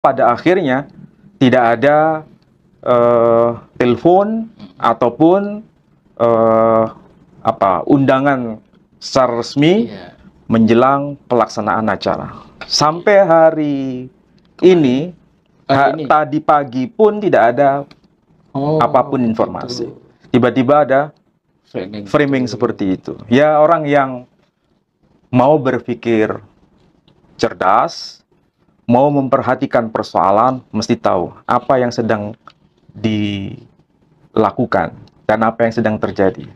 pada akhirnya tidak ada telepon ataupun undangan secara resmi menjelang pelaksanaan acara. Sampai hari ini, tadi pagi pun tidak ada apapun informasi. Tiba-tiba ada framing seperti itu. Ya, orang yang mau berpikir cerdas, mau memperhatikan persoalan, mesti tahu apa yang sedang dilakukan dan apa yang sedang terjadi.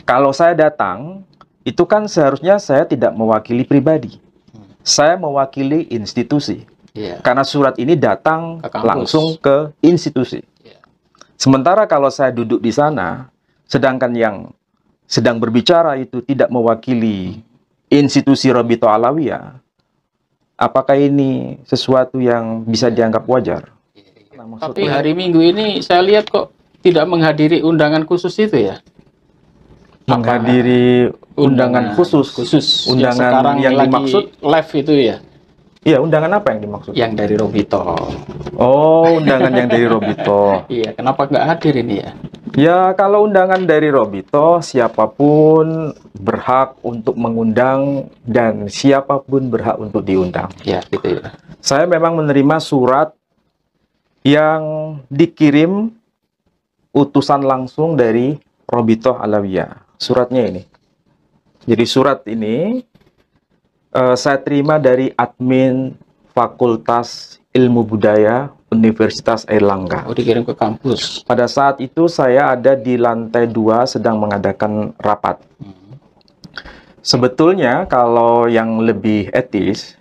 Kalau saya datang, itu kan seharusnya saya tidak mewakili pribadi. Saya mewakili institusi. Karena surat ini datang langsung ke institusi. Sementara kalau saya duduk di sana, sedangkan yang sedang berbicara itu tidak mewakili institusi Rabithah Alawiyah, apakah ini sesuatu yang bisa dianggap wajar? Tapi hari Minggu ini saya lihat kok tidak menghadiri undangan khusus itu ya? Menghadiri undangan khusus. Undangan yang dimaksud live itu ya? Iya, undangan apa yang dimaksud? Yang dari Rabithah. Oh, undangan yang dari Rabithah. Iya, kenapa nggak hadir ini ya? Ya, kalau undangan dari Rabithah, siapapun berhak untuk mengundang dan siapapun berhak untuk diundang. Ya, gitu ya. Saya memang menerima surat yang dikirim utusan langsung dari Rabithah Alawiyah. Suratnya ini. Jadi surat ini saya terima dari admin Fakultas Ilmu Budaya Universitas Airlangga. Oh, dikirim ke kampus. Pada saat itu saya ada di lantai 2 sedang mengadakan rapat. Sebetulnya kalau yang lebih etis,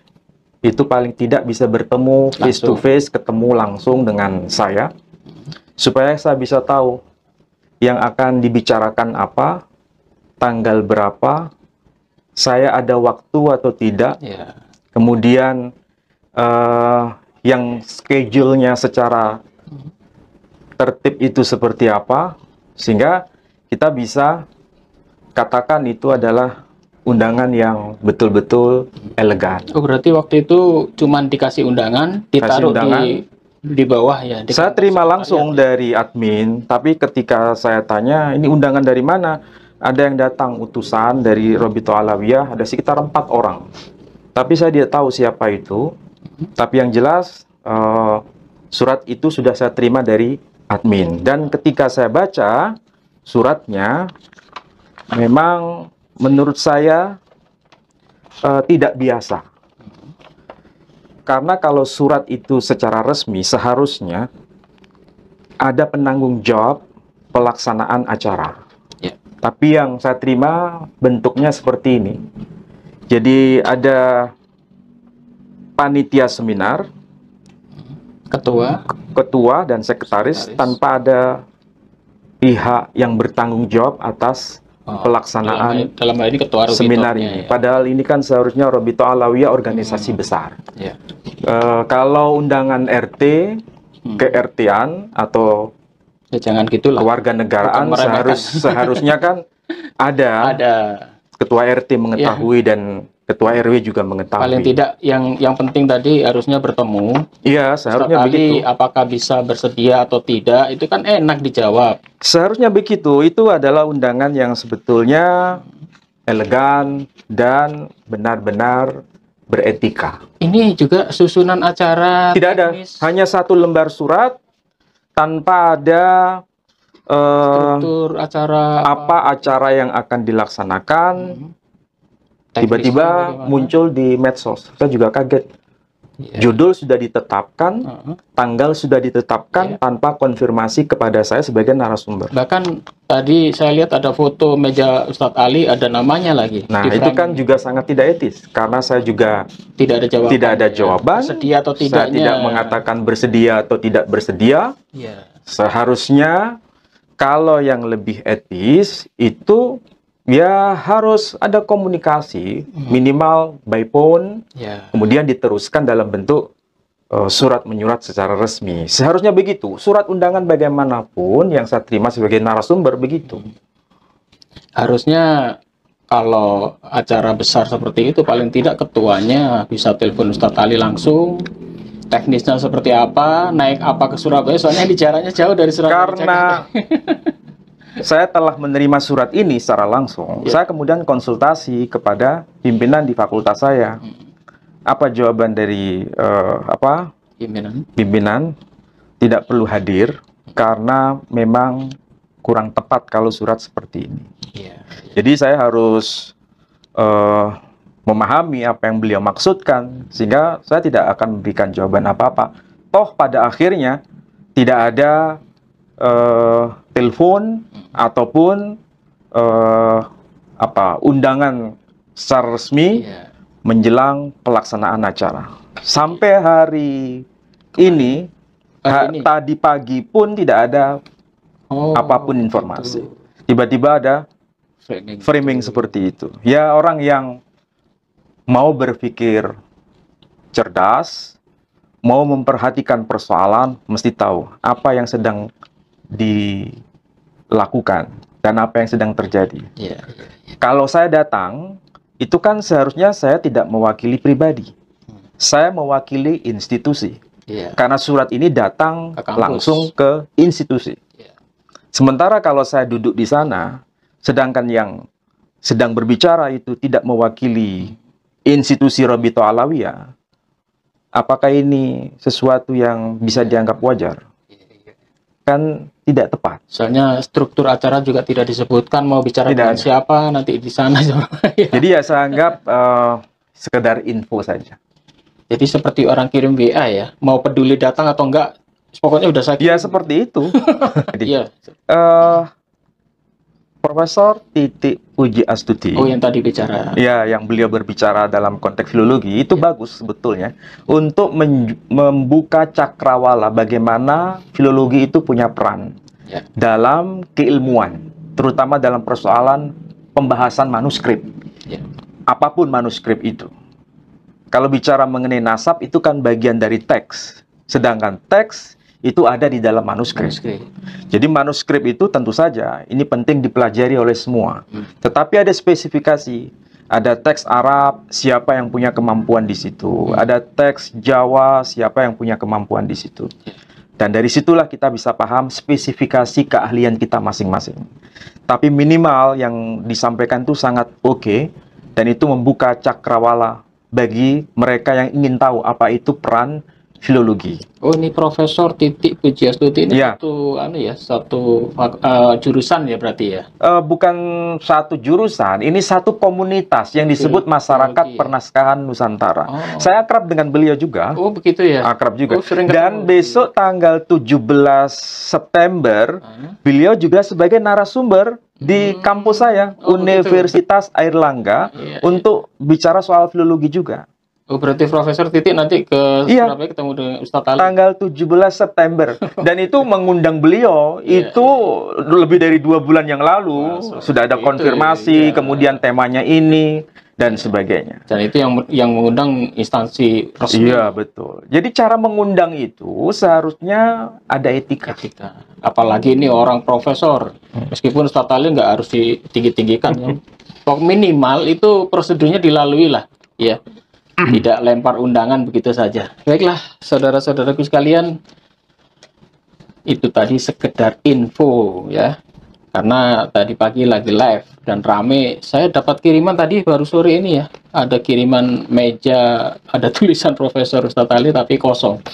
itu paling tidak bisa bertemu face to face, ketemu langsung dengan saya, supaya saya bisa tahu yang akan dibicarakan apa, tanggal berapa, saya ada waktu atau tidak, kemudian yang schedule-nya secara tertib itu seperti apa, sehingga kita bisa katakan itu adalah undangan yang betul-betul elegan. Oh, berarti waktu itu cuma dikasih undangan, ditaruh di bawah ya? Saya terima langsung dari admin, tapi ketika saya tanya, ini undangan dari mana? Ada yang datang utusan dari Rabithah Alawiyah, ada sekitar 4 orang. Tapi saya tidak tahu siapa itu. Tapi yang jelas, surat itu sudah saya terima dari admin. Dan ketika saya baca suratnya, memang menurut saya tidak biasa. Karena kalau surat itu secara resmi, seharusnya ada penanggung jawab pelaksanaan acara. Tapi yang saya terima bentuknya seperti ini. Jadi ada panitia seminar, ketua dan sekretaris, tanpa ada pihak yang bertanggung jawab atas pelaksanaan dalam hal ini ketua seminar ini. Padahal ini kan seharusnya Rabithah Alawiyah organisasi besar. Kalau undangan RT, ke-RT-an atau ya, jangan gitulah. Warga negaraan seharusnya kan ada ketua RT mengetahui dan ketua RW juga mengetahui. Paling tidak yang penting tadi harusnya bertemu. Iya, seharusnya begitu. Apakah bisa bersedia atau tidak, itu kan enak dijawab. Seharusnya begitu. Itu adalah undangan yang sebetulnya elegan dan benar-benar beretika. Ini juga susunan acara tidak teknis. Ada, hanya 1 lembar surat tanpa ada struktur acara apa acara yang akan dilaksanakan. Tiba-tiba muncul di medsos. Saya juga kaget. Judul sudah ditetapkan, tanggal sudah ditetapkan tanpa konfirmasi kepada saya sebagai narasumber. Bahkan tadi saya lihat ada foto meja Ustadz Ali, ada namanya lagi. Nah, itu kan juga sangat tidak etis, karena saya juga tidak ada jawaban. Bersedia atau tidaknya. Saya tidak mengatakan bersedia atau tidak bersedia. Seharusnya kalau yang lebih etis itu ya harus ada komunikasi minimal by phone, kemudian diteruskan dalam bentuk surat menyurat secara resmi. Seharusnya begitu. Surat undangan bagaimanapun yang saya terima sebagai narasumber begitu. Harusnya kalau acara besar seperti itu paling tidak ketuanya bisa telepon Ustadz Ali langsung, teknisnya seperti apa, naik apa ke Surabaya, soalnya di jaraknya jauh dari Surabaya. Karena saya telah menerima surat ini secara langsung, saya kemudian konsultasi kepada pimpinan di fakultas saya. Apa jawaban dari pimpinan? Tidak perlu hadir karena memang kurang tepat kalau surat seperti ini. Jadi saya harus memahami apa yang beliau maksudkan, sehingga saya tidak akan memberikan jawaban apa-apa. Toh pada akhirnya tidak ada telepon ataupun undangan secara resmi menjelang pelaksanaan acara. Sampai hari ini, tadi pagi pun tidak ada apapun informasi. Tiba-tiba ada framing seperti itu. Ya, orang yang mau berpikir cerdas, mau memperhatikan persoalan, mesti tahu apa yang sedang dilakukan dan apa yang sedang terjadi. Kalau saya datang, itu kan seharusnya saya tidak mewakili pribadi. Saya mewakili institusi. Karena surat ini datang langsung ke institusi. Sementara kalau saya duduk di sana, sedangkan yang sedang berbicara itu tidak mewakili institusi Robito Alawiyah, apakah ini sesuatu yang bisa dianggap wajar? Kan tidak tepat. Soalnya struktur acara juga tidak disebutkan mau bicara dengan siapa nanti di sana. Jadi ya saya anggap sekedar info saja. Jadi seperti orang kirim WA ya, mau peduli datang atau enggak, pokoknya udah saya kirim. Ya seperti itu. Jadi, Profesor Titik Pujiastuti. Oh, yang tadi bicara. Ya, yang beliau berbicara dalam konteks filologi itu bagus sebetulnya untuk membuka cakrawala bagaimana filologi itu punya peran dalam keilmuan, terutama dalam persoalan pembahasan manuskrip. Apapun manuskrip itu. Kalau bicara mengenai nasab itu kan bagian dari teks, sedangkan teks itu ada di dalam manuskrip. Jadi manuskrip itu tentu saja ini penting dipelajari oleh semua. Tetapi ada spesifikasi. Ada teks Arab, siapa yang punya kemampuan di situ. Ada teks Jawa, siapa yang punya kemampuan di situ. Dan dari situlah kita bisa paham spesifikasi keahlian kita masing-masing. Tapi minimal yang disampaikan itu sangat oke, dan itu membuka cakrawala bagi mereka yang ingin tahu apa itu peran filologi. Oh, ini Profesor Titik Pujiastuti ini satu jurusan ya berarti ya? Bukan satu jurusan, ini satu komunitas yang disebut Masyarakat Pernaskahan Nusantara. Saya akrab dengan beliau juga. Oh, begitu ya? Akrab juga. Dan besok tanggal 17 September, beliau juga sebagai narasumber di kampus saya, Universitas Airlangga, untuk bicara soal filologi juga. Oh, berarti Profesor Titik nanti ke Surabaya ketemu dengan Ustadz Ali. Tanggal 17 September. Dan itu mengundang beliau, itu lebih dari 2 bulan yang lalu. Sudah ada konfirmasi, kemudian temanya ini, dan sebagainya. Dan itu yang mengundang instansi resmi. Iya, betul. Jadi cara mengundang itu seharusnya ada etika. Apalagi ini orang profesor. Meskipun Ustadz Ali nggak harus ditinggi-tinggikan. Minimal itu prosedurnya dilalui lah. Ya. Tidak lempar undangan begitu saja. Baiklah, saudara-saudaraku sekalian, itu tadi sekedar info ya. Karena tadi pagi lagi live dan rame. Saya dapat kiriman tadi baru sore ini ya. Ada kiriman meja, ada tulisan Profesor Ustadz Ali tapi kosong.